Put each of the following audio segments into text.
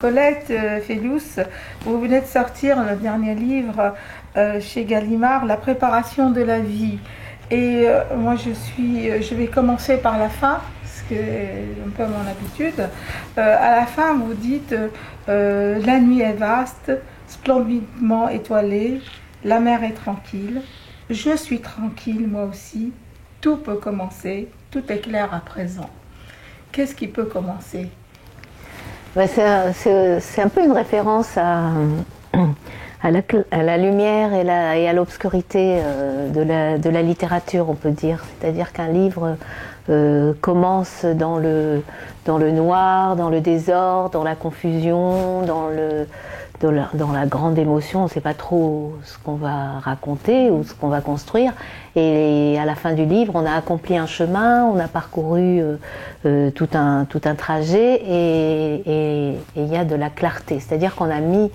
Colette Fellous, vous venez de sortir le dernier livre chez Gallimard, La préparation de la vie. Et moi, je vais commencer par la fin, ce qui est un peu mon habitude. À la fin, vous dites la nuit est vaste, splendidement étoilée, la mer est tranquille, je suis tranquille moi aussi, tout peut commencer, tout est clair à présent. Qu'est-ce qui peut commencer? C'est un peu une référence à la lumière et à l'obscurité de la littérature, on peut dire. C'est-à-dire qu'un livre commence dans le noir, dans le désordre, dans la confusion, dans la grande émotion. On ne sait pas trop ce qu'on va raconter ou ce qu'on va construire. Et à la fin du livre, on a accompli un chemin, on a parcouru tout un trajet et il y a de la clarté. C'est-à-dire qu'on a mis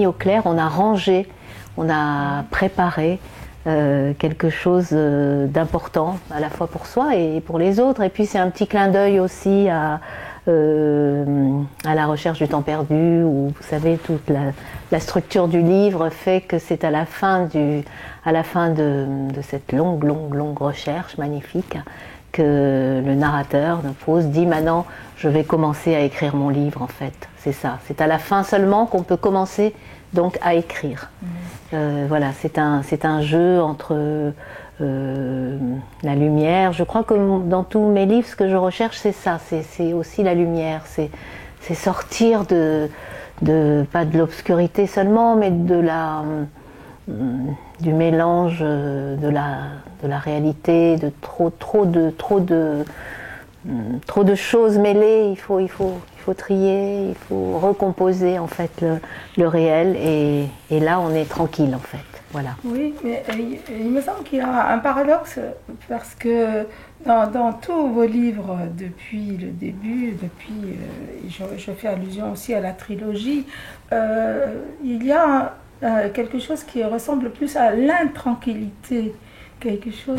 au clair, on a rangé, on a préparé quelque chose d'important, à la fois pour soi et pour les autres. Et puis c'est un petit clin d'œil aussi à la recherche du temps perdu, où vous savez, toute la structure du livre fait que c'est à la fin de cette longue recherche magnifique que le narrateur dit maintenant je vais commencer à écrire mon livre. En fait, c'est ça, c'est à la fin seulement qu'on peut commencer donc à écrire. Voilà, c'est un jeu entre la lumière. Je crois que dans tous mes livres, ce que je recherche, c'est ça, c'est aussi la lumière, c'est sortir pas de l'obscurité seulement, mais du mélange de la réalité, de trop de choses mêlées. Il faut trier, il faut recomposer en fait le réel, et là on est tranquille en fait. Voilà. Oui, mais il me semble qu'il y a un paradoxe, parce que dans tous vos livres depuis le début, je fais allusion aussi à la trilogie, il y a quelque chose qui ressemble plus à l'intranquillité, quelque chose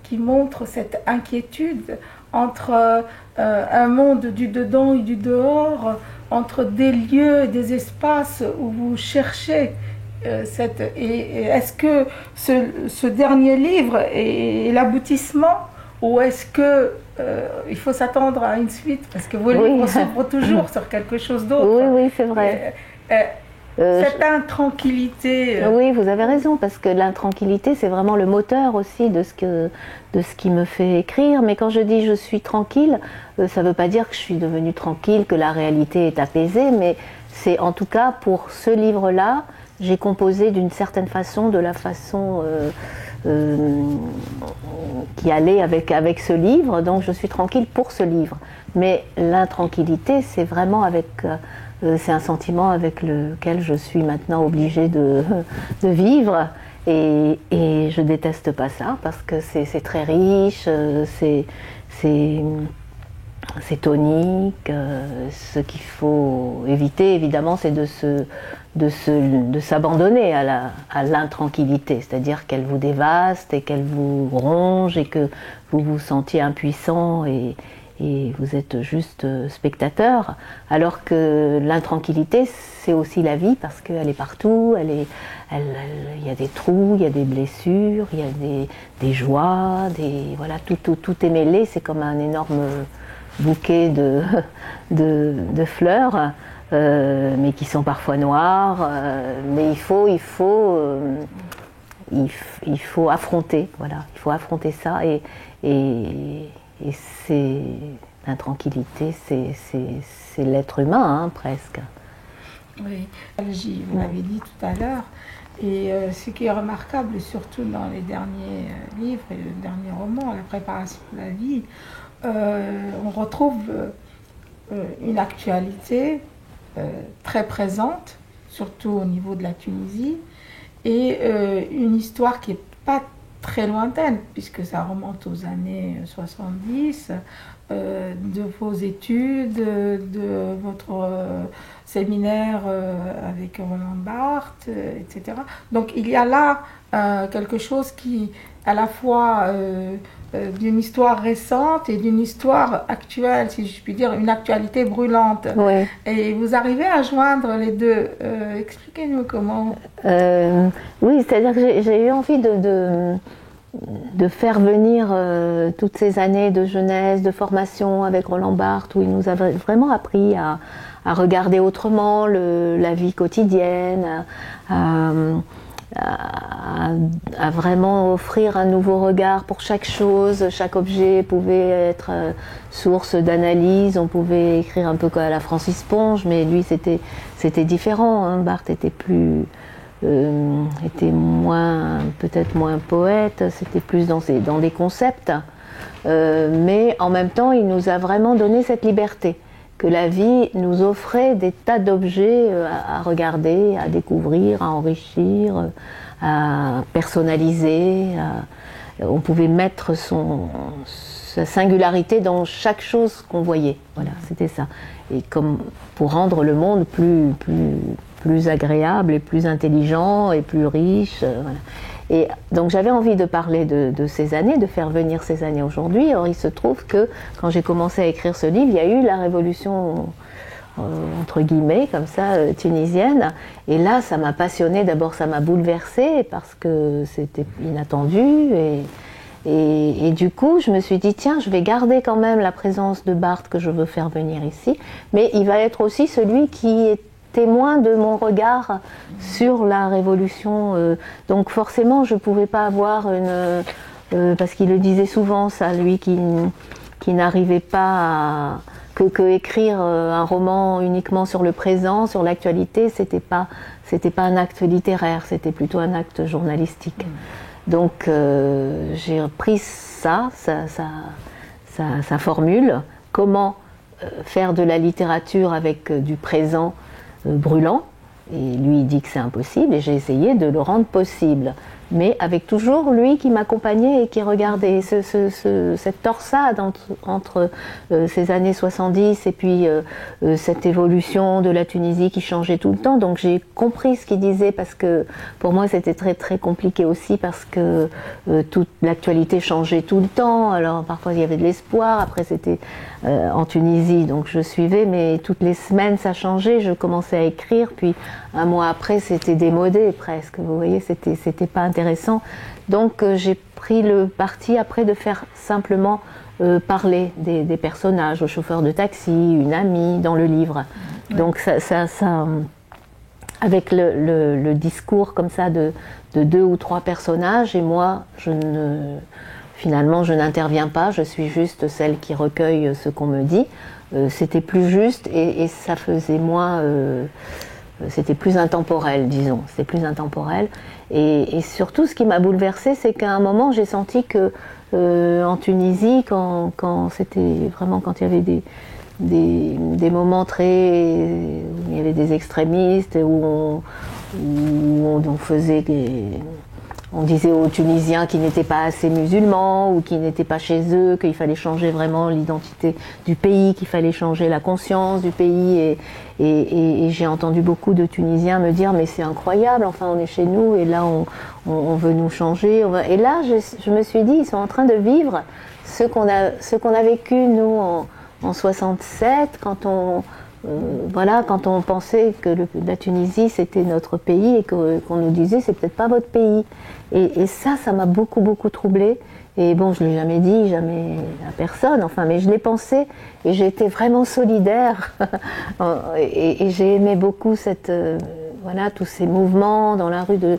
qui montre cette inquiétude entre un monde du dedans et du dehors, entre des lieux et des espaces où vous cherchez et est-ce que ce dernier livre est l'aboutissement, ou est-ce que il faut s'attendre à une suite, parce que vos livres s'ouvrent toujours sur quelque chose d'autre? Oui, c'est vrai. Cette intranquillité. Oui, vous avez raison, parce que l'intranquillité, c'est vraiment le moteur aussi de ce qui me fait écrire. Mais quand je dis je suis tranquille, ça ne veut pas dire que je suis devenue tranquille, que la réalité est apaisée, mais c'est en tout cas pour ce livre-là, j'ai composé d'une certaine façon, de la façon qui allait avec ce livre, donc je suis tranquille pour ce livre. Mais l'intranquillité, c'est vraiment c'est un sentiment avec lequel je suis maintenant obligée de vivre, et je déteste pas ça, parce que c'est très riche, c'est tonique. Ce qu'il faut éviter, évidemment, c'est de s'abandonner à l'intranquillité, c'est-à-dire qu'elle vous dévaste et qu'elle vous ronge et que vous vous sentiez impuissant et vous êtes juste spectateur, alors que l'intranquillité, c'est aussi la vie, parce qu'elle est partout, il y a des trous, il y a des blessures, il y a des joies, voilà, tout est mêlé, c'est comme un énorme bouquet de fleurs, mais qui sont parfois noires, mais il faut affronter, voilà, il faut affronter ça, et c'est l'intranquillité, c'est l'être humain, hein, presque. Oui, vous l'avez dit tout à l'heure, et ce qui est remarquable, surtout dans les derniers livres et le dernier roman, La préparation de la vie, on retrouve une actualité très présente, surtout au niveau de la Tunisie, et une histoire qui n'est pas très lointaine, puisque ça remonte aux années 70, de vos études, de votre séminaire avec Roland Barthes, etc. Donc il y a là quelque chose qui, à la fois, d'une histoire récente et d'une histoire actuelle, si je puis dire, une actualité brûlante. Oui. Et vous arrivez à joindre les deux. Expliquez-nous comment. Oui, c'est-à-dire que j'ai eu envie de faire venir toutes ces années de jeunesse, de formation avec Roland Barthes, où il nous a vraiment appris à regarder autrement la vie quotidienne, à vraiment offrir un nouveau regard pour chaque chose. Chaque objet pouvait être source d'analyse. On pouvait écrire un peu comme à la Francis Ponge, mais lui c'était différent. Hein. Barthes était peut-être moins poète, c'était plus dans des concepts. Mais en même temps, il nous a vraiment donné cette liberté que la vie nous offrait des tas d'objets à regarder, à découvrir, à enrichir, à personnaliser. On pouvait mettre sa singularité dans chaque chose qu'on voyait. Voilà, c'était ça. Et comme pour rendre le monde plus agréable et plus intelligent et plus riche. Voilà. Et donc j'avais envie de parler de ces années, de faire venir ces années aujourd'hui. Or il se trouve que quand j'ai commencé à écrire ce livre, il y a eu la révolution entre guillemets comme ça tunisienne. Et là ça m'a passionnée. D'abord ça m'a bouleversée parce que c'était inattendu et du coup je me suis dit tiens je vais garder quand même la présence de Barthes que je veux faire venir ici, mais il va être aussi celui qui est témoin de mon regard sur la révolution. Donc forcément, je ne pouvais pas avoir parce qu'il le disait souvent, ça, lui qui n'arrivait pas que écrire un roman uniquement sur le présent, sur l'actualité, c'était pas un acte littéraire, c'était plutôt un acte journalistique. Donc j'ai repris sa formule, comment faire de la littérature avec du présent brûlant, et lui il dit que c'est impossible et j'ai essayé de le rendre possible, mais avec toujours lui qui m'accompagnait et qui regardait cette torsade entre ces années 70 et puis cette évolution de la Tunisie qui changeait tout le temps. Donc j'ai compris ce qu'il disait parce que pour moi c'était très très compliqué aussi parce que toute l'actualité changeait tout le temps. Alors parfois il y avait de l'espoir, après c'était en Tunisie donc je suivais, mais toutes les semaines ça changeait, je commençais à écrire, puis un mois après c'était démodé presque, vous voyez, c'était pas intéressant. Donc j'ai pris le parti après de faire simplement parler des personnages, le chauffeur de taxi, une amie dans le livre. Ouais. Donc ça avec le discours comme ça de 2 ou 3 personnages, et moi finalement je n'interviens pas, je suis juste celle qui recueille ce qu'on me dit. C'était plus juste et ça faisait moins... c'était plus intemporel, disons. C'était plus intemporel. Et surtout, ce qui m'a bouleversée, c'est qu'à un moment, j'ai senti que en Tunisie, quand c'était vraiment quand il y avait des moments où il y avait des extrémistes, où on faisait on disait aux Tunisiens qu'ils n'étaient pas assez musulmans ou qu'ils n'étaient pas chez eux, qu'il fallait changer vraiment l'identité du pays, qu'il fallait changer la conscience du pays. Et j'ai entendu beaucoup de Tunisiens me dire mais c'est incroyable, enfin on est chez nous et là on veut nous changer. Et là je me suis dit ils sont en train de vivre ce qu'on a vécu nous en 67 quand quand on pensait que la Tunisie c'était notre pays et qu'on nous disait c'est peut-être pas votre pays. Et ça m'a beaucoup beaucoup troublée. Et bon, je ne l'ai jamais dit, jamais à personne, enfin, mais je l'ai pensé et j'ai été vraiment solidaire. et j'ai aimé beaucoup tous ces mouvements dans la rue de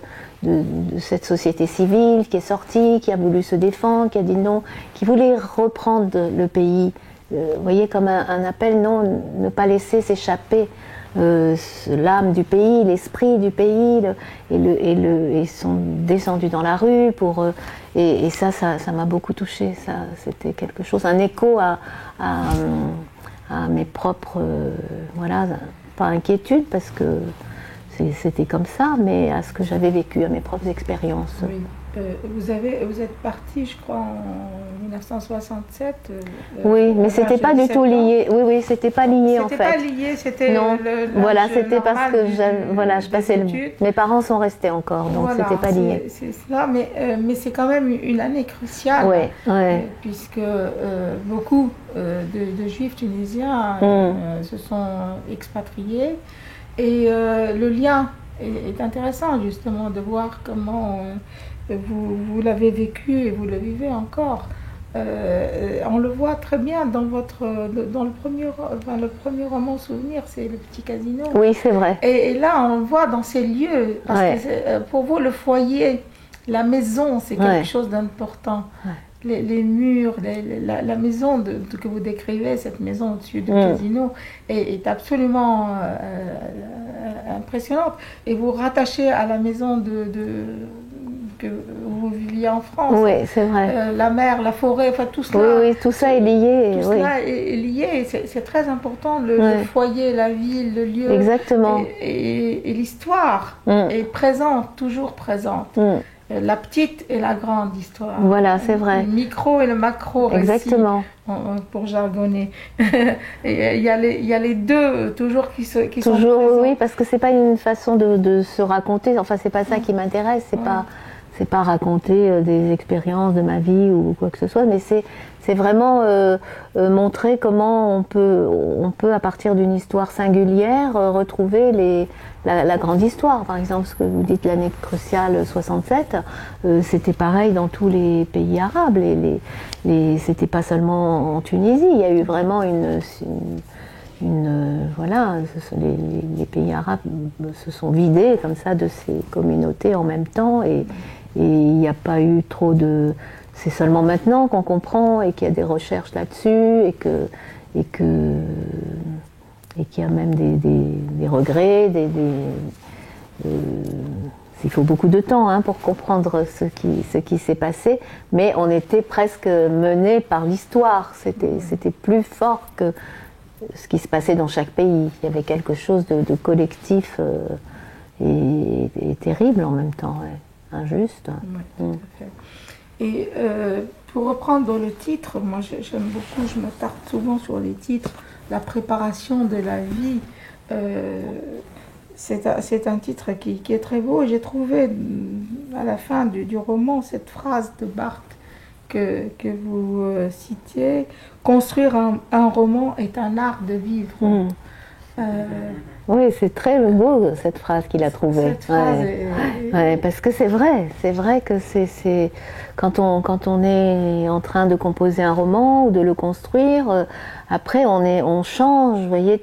cette société civile qui est sortie, qui a voulu se défendre, qui a dit non, qui voulait reprendre le pays. Vous voyez, comme un appel, non, ne pas laisser s'échapper l'âme du pays, l'esprit du pays, et sont descendus dans la rue et ça m'a beaucoup touchée. Ça, c'était quelque chose, un écho à mes propres, pas inquiétudes parce que c'était comme ça, mais à ce que j'avais vécu, à mes propres expériences. Oui. vous êtes parti, je crois, en 1967. Oui, mais c'était pas du tout lié. Oui, c'était pas lié en fait. C'était pas lié, c'était non. Voilà, c'était parce que je passais mes parents sont restés encore, donc voilà, c'était pas lié. C'est cela, mais c'est quand même une année cruciale. Oui. Puisque beaucoup de Juifs tunisiens se sont expatriés et le lien est intéressant justement de voir comment vous l'avez vécu et vous le vivez encore. On le voit très bien dans le premier roman souvenir, c'est Le Petit Casino. Oui, c'est vrai. Et là, on le voit dans ces lieux, parce que pour vous, le foyer, la maison, c'est quelque chose d'important. Les murs, la maison que vous décrivez, cette maison au-dessus du casino, est absolument impressionnante. Et vous rattachez à la maison que vous viviez en France. Oui, c'est vrai. La mer, la forêt, enfin tout cela. Oui, tout ça est lié. Tout cela est lié. C'est très important, le foyer, la ville, le lieu. Exactement. Et l'histoire est présente, toujours présente. La petite et la grande histoire. Voilà, c'est vrai. Le micro et le macro récit. Exactement. Pour jargonner. Il y a les deux toujours qui sont toujours, présents. Oui, parce que c'est pas une façon de se raconter. Enfin, c'est pas ça qui m'intéresse. C'est pas raconter des expériences de ma vie ou quoi que ce soit, mais c'est vraiment montrer comment on peut à partir d'une histoire singulière retrouver la grande histoire. Par exemple, ce que vous dites, l'année cruciale 67, c'était pareil dans tous les pays arabes. C'était pas seulement en Tunisie. Il y a eu vraiment voilà, les pays arabes se sont vidés comme ça de ces communautés en même temps et il n'y a pas eu trop de... C'est seulement maintenant qu'on comprend et qu'il y a des recherches là-dessus et qu'il y a même des regrets, il faut beaucoup de temps pour comprendre ce qui s'est passé, mais on était presque mené par l'histoire, c'était plus fort que ce qui se passait dans chaque pays. Il y avait quelque chose de collectif et terrible en même temps, injuste. Oui, tout à fait. Et pour reprendre le titre, moi j'aime beaucoup, je me tarde souvent sur les titres, la préparation de la vie. C'est un titre qui est très beau. J'ai trouvé à la fin du roman cette phrase de Barthes que vous citiez: construire un roman est un art de vivre. Oui, c'est très beau cette phrase qu'il a trouvée. Cette phrase parce que c'est vrai que c'est quand on est en train de composer un roman ou de le construire, après on change, vous voyez,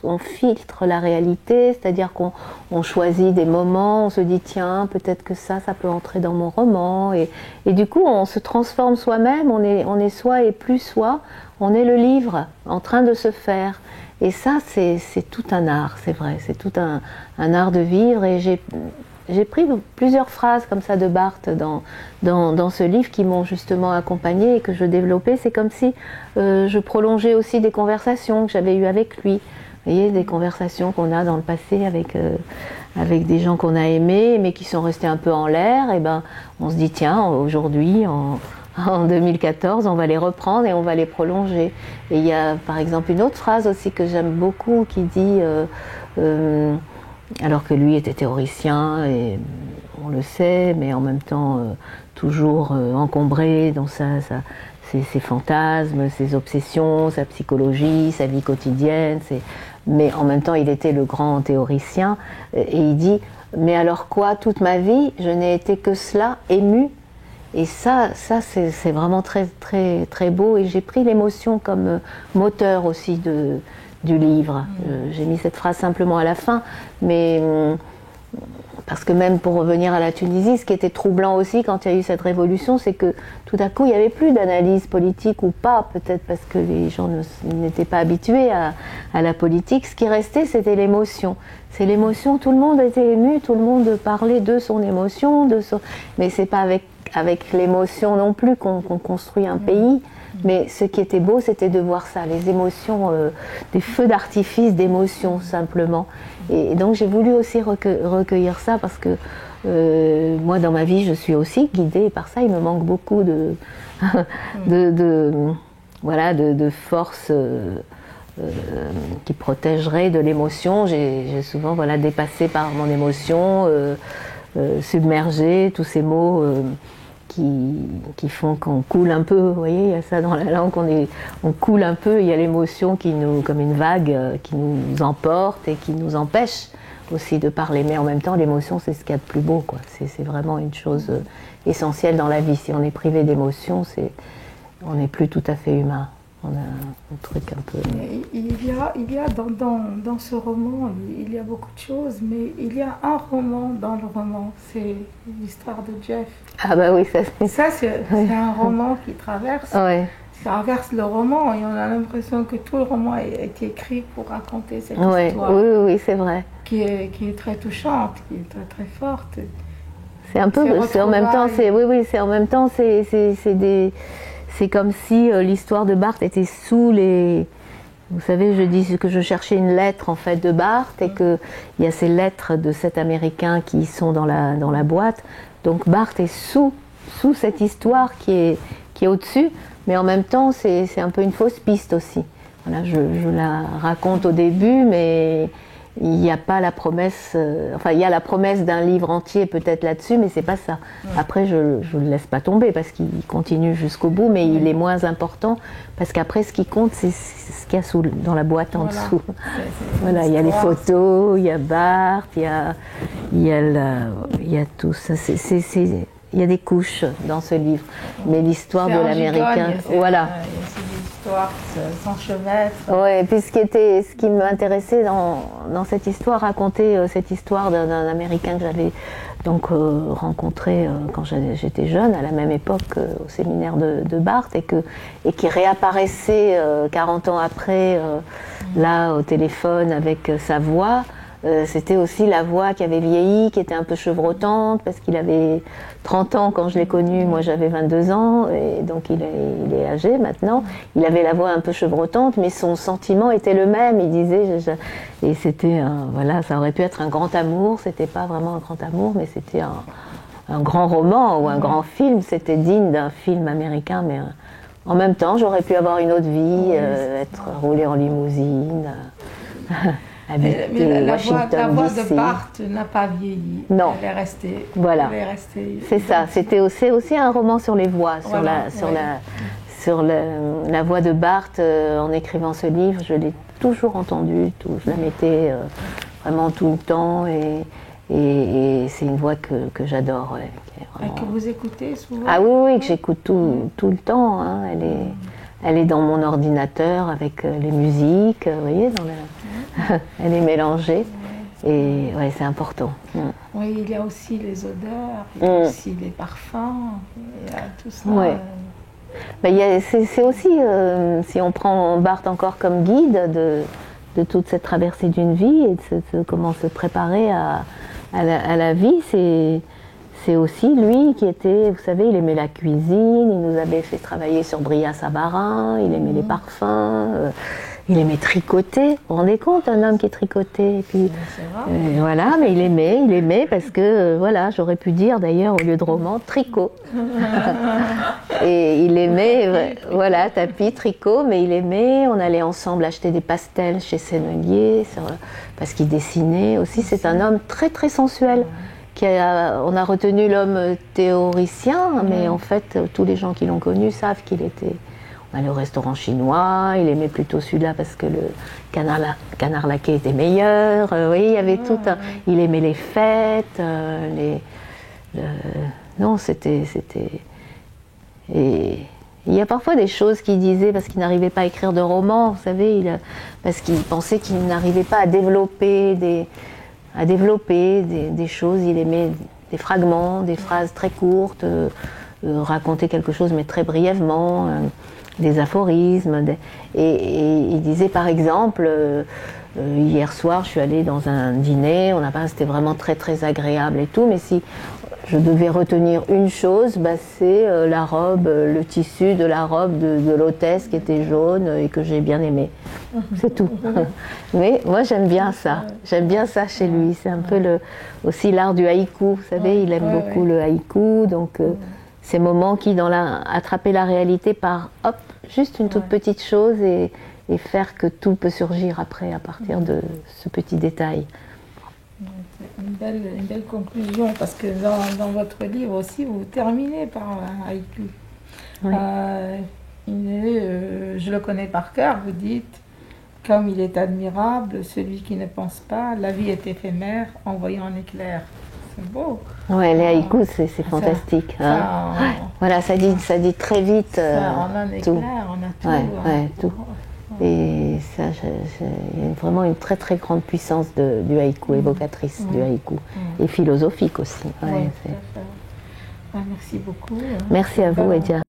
on filtre la réalité, c'est-à-dire qu'on choisit des moments, on se dit tiens, peut-être que ça peut entrer dans mon roman, et du coup on se transforme soi-même, on est soi et plus soi, on est le livre en train de se faire. Et ça, c'est tout un art, c'est vrai, c'est tout un art de vivre. Et j'ai pris plusieurs phrases comme ça de Barthes dans ce livre qui m'ont justement accompagnée et que je développais. C'est comme si je prolongeais aussi des conversations que j'avais eues avec lui. Vous voyez, des conversations qu'on a dans le passé avec des gens qu'on a aimés, mais qui sont restés un peu en l'air. Et ben, on se dit, tiens, aujourd'hui, en 2014, on va les reprendre et on va les prolonger. Et il y a par exemple une autre phrase aussi que j'aime beaucoup qui dit, alors que lui était théoricien, et on le sait, mais en même temps toujours encombré dans ses fantasmes, ses obsessions, sa psychologie, sa vie quotidienne, mais en même temps il était le grand théoricien, et il dit, mais alors quoi, toute ma vie, je n'ai été que cela, ému. Et ça c'est vraiment très, très, très beau. Et j'ai pris l'émotion comme moteur aussi du livre. J'ai mis cette phrase simplement à la fin, mais parce que même pour revenir à la Tunisie, ce qui était troublant aussi quand il y a eu cette révolution, c'est que tout à coup il n'y avait plus d'analyse politique, ou pas, peut-être parce que les gens n'étaient pas habitués à la politique. Ce qui restait, c'était l'émotion. C'est l'émotion, tout le monde était ému, tout le monde parlait de son émotion, mais c'est pas avec l'émotion non plus qu'on construit un pays. Mais ce qui était beau, c'était de voir ça, les émotions, des feux d'artifice d'émotions simplement. Et donc j'ai voulu aussi recueillir ça, parce que moi, dans ma vie, je suis aussi guidée par ça. Il me manque beaucoup de force qui protégerait de l'émotion. J'ai souvent dépassé par mon émotion, submergé, tous ces mots qui font qu'on coule un peu. Vous voyez, il y a ça dans la langue, on coule un peu, il y a l'émotion comme une vague qui nous emporte et qui nous empêche aussi de parler. Mais en même temps, l'émotion, c'est ce qu'il y a de plus beau, quoi. C'est vraiment une chose essentielle dans la vie. Si on est privé d'émotion, on n'est plus tout à fait humain. On a un truc un peu... Il y a dans ce roman, il y a beaucoup de choses, mais il y a un roman dans le roman, c'est l'histoire de Jeff. Ah bah oui, ça c'est un roman qui traverse le roman, et on a l'impression que tout le roman a été écrit pour raconter cette histoire. Oui, c'est vrai. Qui est très touchante, qui est très très forte. C'est un peu... C'est comme si l'histoire de Barthes était sous les... Vous savez, je dis que je cherchais une lettre en fait de Barthes et qu'il y a ces lettres de cet Américain qui sont dans la boîte. Donc Barthes est sous cette histoire qui est au-dessus, mais en même temps c'est un peu une fausse piste aussi. Voilà, je la raconte au début, mais il n'y a pas la promesse... il y a la promesse d'un livre entier peut-être là-dessus, mais c'est pas ça. Après, je ne le laisse pas tomber parce qu'il continue jusqu'au bout, mais il est moins important parce qu'après, ce qui compte, c'est ce qu'il y a dans la boîte en dessous. Voilà, il y a les photos, il y a Barthes, il y a tout ça. Il y a des couches dans ce livre, mais l'histoire de l'Américain... Voilà. S'enchevêtre. Oui, puis ce qui m'intéressait dans cette histoire, raconter cette histoire d'un Américain que j'avais donc rencontré quand j'étais jeune, à la même époque au séminaire de Barthes, et qui réapparaissait 40 ans après, là au téléphone avec sa voix. C'était aussi la voix qui avait vieilli, qui était un peu chevrotante, parce qu'il avait 30 ans quand je l'ai connu, moi j'avais 22 ans, et donc il est âgé maintenant. Il avait la voix un peu chevrotante, mais son sentiment était le même, il disait, et c'était, ça aurait pu être un grand amour, c'était pas vraiment un grand amour, mais c'était un grand roman ou un grand film, c'était digne d'un film américain, mais en même temps j'aurais pu avoir une autre vie, rouler en limousine. Mais la voix de Barthes n'a pas vieilli. Non. Elle est restée. Voilà. C'est ça. C'est aussi un roman sur les voix, sur la voix de Barthes. En écrivant ce livre, je l'ai toujours entendue. Je la mettais vraiment tout le temps, et c'est une voix que j'adore. Vraiment... Que vous écoutez souvent. Ah oui, que j'écoute tout le temps. Hein. Elle est dans mon ordinateur avec les musiques, vous voyez, elle est mélangée, et c'est important. Oui, il y a aussi les odeurs, il y a aussi les parfums, il y a tout ça. C'est aussi, si on prend Barthes encore comme guide de toute cette traversée d'une vie et de comment se préparer à la vie, c'est aussi lui qui était, vous savez, il aimait la cuisine, il nous avait fait travailler sur Brillat-Savarin, il aimait les parfums, il aimait tricoter. Vous vous rendez compte, un homme qui tricotait, et puis voilà, mais il aimait parce que j'aurais pu dire d'ailleurs au lieu de roman, tricot. Et il aimait, tapis, tricot, mais il aimait. On allait ensemble acheter des pastels chez Sennelier parce qu'il dessinait aussi. C'est un homme très très sensuel. On a retenu l'homme théoricien, mais en fait, tous les gens qui l'ont connu savent qu'il était... On allait au restaurant chinois, il aimait plutôt celui-là parce que le canard laqué était meilleur. Vous voyez, il y avait tout un... Il aimait les fêtes, Non, c'était... Et il y a parfois des choses qu'il disait parce qu'il n'arrivait pas à écrire de romans, vous savez, parce qu'il pensait qu'il n'arrivait pas à développer des choses. Il aimait des fragments, des phrases très courtes, raconter quelque chose mais très brièvement, des aphorismes. Et il disait par exemple, hier soir je suis allée dans un dîner, c'était vraiment très très agréable et tout, mais si je devais retenir une chose, bah, c'est la robe, le tissu de la robe de l'hôtesse qui était jaune et que j'ai bien aimé. C'est tout. Mais moi j'aime bien ça. J'aime bien ça chez lui. C'est un peu aussi l'art du haïku. Vous savez, il aime beaucoup le haïku. Donc ces moments qui, attraper la réalité par hop, juste une toute petite chose et faire que tout peut surgir après à partir de ce petit détail. C'est une belle conclusion, parce que dans votre livre aussi, vous terminez par un haïku. Oui. Je le connais par cœur, vous dites, comme il est admirable, celui qui ne pense pas, la vie est éphémère, en voyant un éclair. C'est beau. Ouais, les haïkus, c'est fantastique. Voilà, ça dit très vite on a un éclair, tout. On a tout. Tout. Et ça, il y a vraiment une très très grande puissance du haïku, évocatrice du haïku, et philosophique aussi. Merci beaucoup. Merci à vous, Edia.